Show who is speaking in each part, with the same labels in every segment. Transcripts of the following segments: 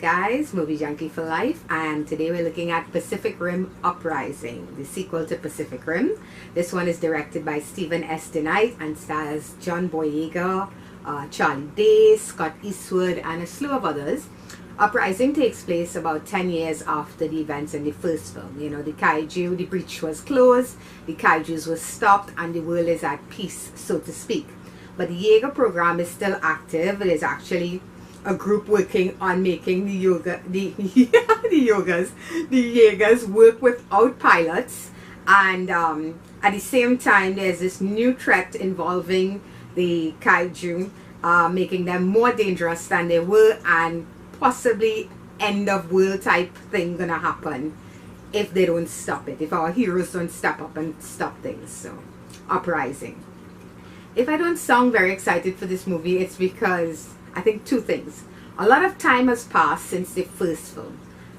Speaker 1: guys, Movie Junkie for Life, and today we're looking at Pacific Rim Uprising, the sequel to Pacific Rim. This one is directed by Stephen S. DeKnight and stars John Boyega, Charlie Day, Scott Eastwood, and a slew of others. Uprising takes place about 10 years after the events in the first film. You know, the kaiju, the breach was closed, the kaijus were stopped, and the world is at peace, so to speak. But the Jaeger program is still active. It is actually a group working on making the Jaegers work without pilots, and at the same time there's this new threat involving the kaiju, making them more dangerous than they were, and possibly end of world type thing gonna happen if they don't stop it, if our heroes don't step up and stop things. So Uprising. If I don't sound very excited for this movie, it's because I think two things. A lot of time has passed since the first film.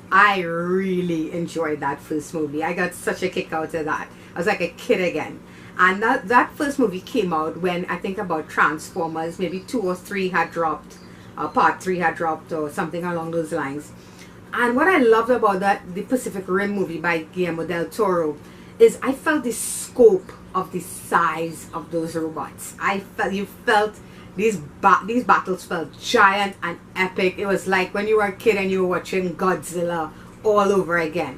Speaker 1: I really enjoyed that first movie. I got such a kick out of that. I was like a kid again. And that first movie came out when I think about Transformers, maybe 2 or 3 had dropped, part 3 had dropped or something along those lines. And what I loved about the Pacific Rim movie by Guillermo del Toro, is I felt the scope of the size of those robots. You felt these battles felt giant and epic. It was like when you were a kid and you were watching Godzilla all over again.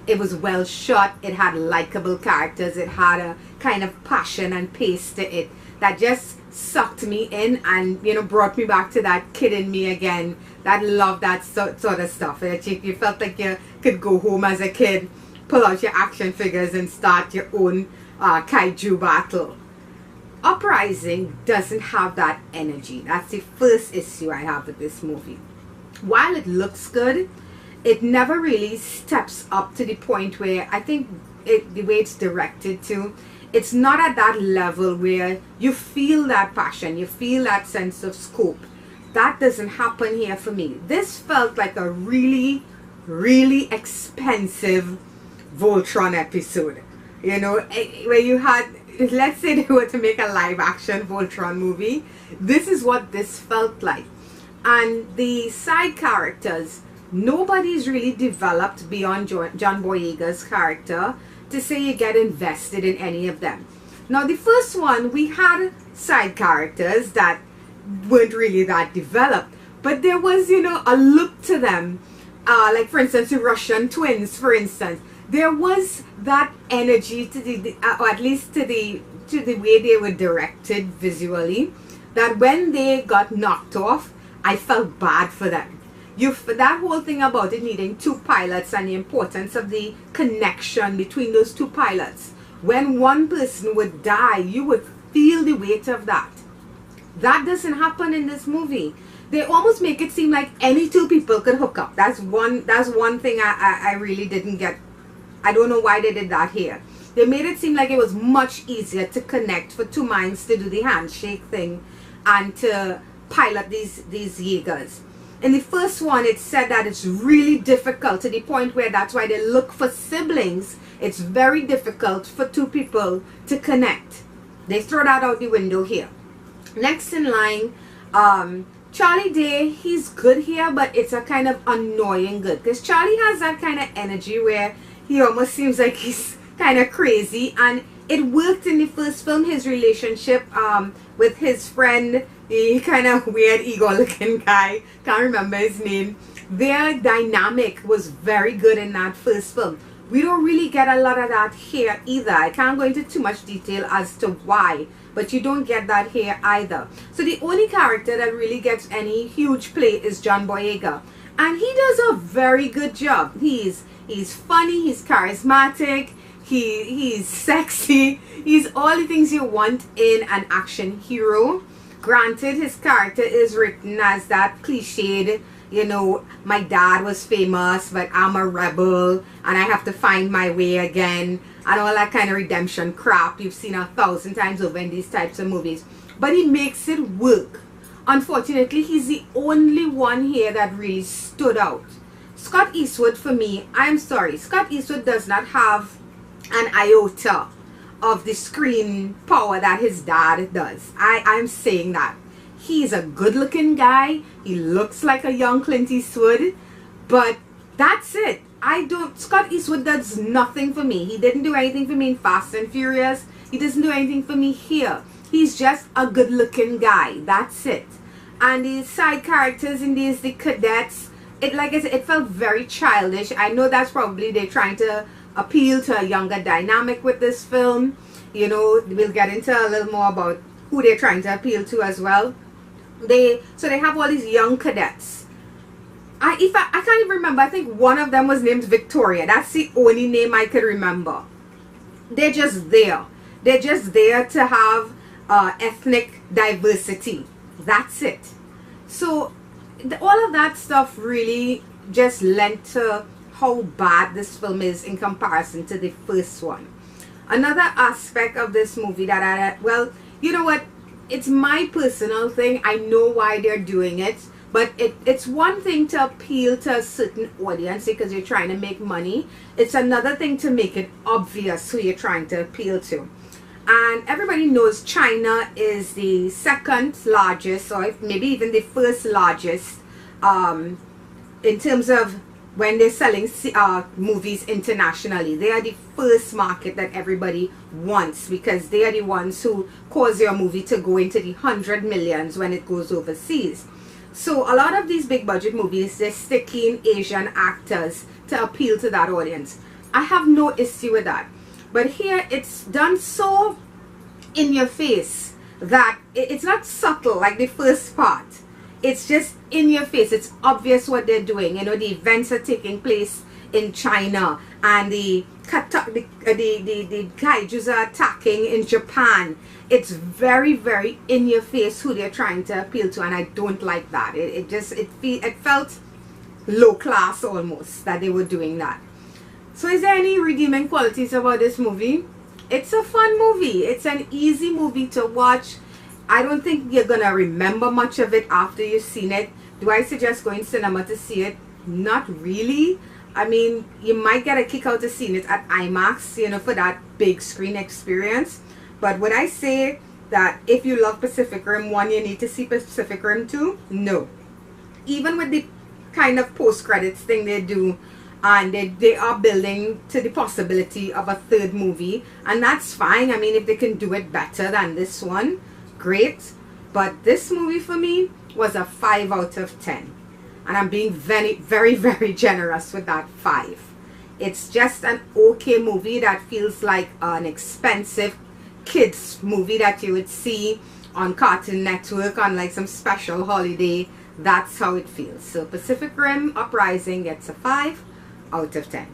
Speaker 1: It was well shot. It had likable characters. It had a kind of passion and pace to it that just sucked me in and, you know, brought me back to that kid in me again that loved that sort of stuff. You felt like you could go home as a kid, pull out your action figures and start your own kaiju battle. Uprising doesn't have that energy. That's the first issue I have with this movie. While it looks good, it never really steps up to the point where I think the way it's directed to, it's not at that level where you feel that passion, you feel that sense of scope. That doesn't happen here for me. This felt like a really, really expensive Voltron episode. You know, where you had, let's say they were to make a live action Voltron movie, this is what this felt like. And the side characters, nobody's really developed beyond John Boyega's character to say you get invested in any of them. Now the first one, we had side characters that weren't really that developed, but there was, you know, a look to them, like for instance the Russian twins, for instance. There was that energy to or at least to the way they were directed visually, that when they got knocked off, I felt bad for them. That whole thing about it needing 2 pilots and the importance of the connection between those 2 pilots. When one person would die, you would feel the weight of that. That doesn't happen in this movie. They almost make it seem like any 2 people could hook up. That's one thing I really didn't get. I don't know why they did that here. They made it seem like it was much easier to connect for 2 minds to do the handshake thing and to pilot these Jaegers. In the first one, it said that it's really difficult to the point where that's why they look for siblings. It's very difficult for 2 people to connect. They throw that out the window here. Next in line, Charlie Day, he's good here, but it's a kind of annoying good, because Charlie has that kind of energy where he almost seems like he's kind of crazy, and it worked in the first film, his relationship with his friend, the kind of weird ego looking guy, can't remember his name. Their dynamic was very good in that first film. We don't really get a lot of that here either. I can't go into too much detail as to why, but you don't get that here either. So the only character that really gets any huge play is John Boyega, and he does a very good job. He's funny, he's charismatic, he's sexy, he's all the things you want in an action hero. Granted, his character is written as that cliched, you know, my dad was famous, but I'm a rebel, and I have to find my way again, and all that kind of redemption crap you've seen 1,000 times over in these types of movies. But he makes it work. Unfortunately, he's the only one here that really stood out. Scott Eastwood, for me, I'm sorry, Scott Eastwood does not have an iota of the screen power that his dad does. I'm saying that. He's a good looking guy. He looks like a young Clint Eastwood. But that's it. Scott Eastwood does nothing for me. He didn't do anything for me in Fast and Furious. He doesn't do anything for me here. He's just a good looking guy. That's it. And these side characters in the cadets, like I said, it felt very childish. I know that's probably they're trying to appeal to a younger dynamic with this film. You know, we'll get into a little more about who they're trying to appeal to as well. So they have all these young cadets. I can't even remember. I think one of them was named Victoria. That's the only name I could remember. They're just there. They're just there to have ethnic diversity. That's it. So all of that stuff really just lent to how bad this film is in comparison to the first one. Another aspect of this movie that well, you know what? It's my personal thing. I know why they're doing it. But it's one thing to appeal to a certain audience because you're trying to make money. It's another thing to make it obvious who you're trying to appeal to. And everybody knows China is the second largest, or maybe even the first largest, in terms of when they're selling movies internationally. They are the first market that everybody wants because they are the ones who cause your movie to go into the 100 millions when it goes overseas. So a lot of these big budget movies, they're sticking Asian actors to appeal to that audience. I have no issue with that. But here it's done so in your face that it's not subtle like the first part. It's just in your face. It's obvious what they're doing. You know, the events are taking place in China and the kaijus are attacking in Japan. It's very, very in your face who they're trying to appeal to, and I don't like that. It felt low class almost that they were doing that. So is there any redeeming qualities about this movie? It's a fun movie. It's an easy movie to watch. I don't think you're gonna remember much of it after you've seen it. Do I suggest going to cinema to see it? Not really. I mean, you might get a kick out of seeing it at IMAX, you know, for that big screen experience. But would I say that if you love Pacific Rim 1, you need to see Pacific Rim 2? No. Even with the kind of post-credits thing they do, and they are building to the possibility of a third movie, and that's fine. I mean, if they can do it better than this one, great. But this movie for me was a 5 out of 10. And I'm being very, very, very generous with that 5. It's just an okay movie that feels like an expensive kids movie that you would see on Cartoon Network on like some special holiday. That's how it feels. So Pacific Rim Uprising gets a 5 out of 10.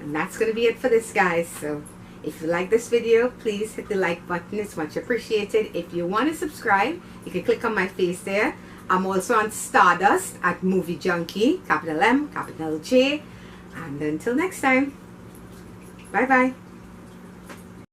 Speaker 1: And that's going to be it for this, guys. So if you like this video, please hit the like button. It's much appreciated. If you want to subscribe, you can click on my face there. I'm also on Stardust at Movie Junkie, capital M, capital J. And until next time, bye bye.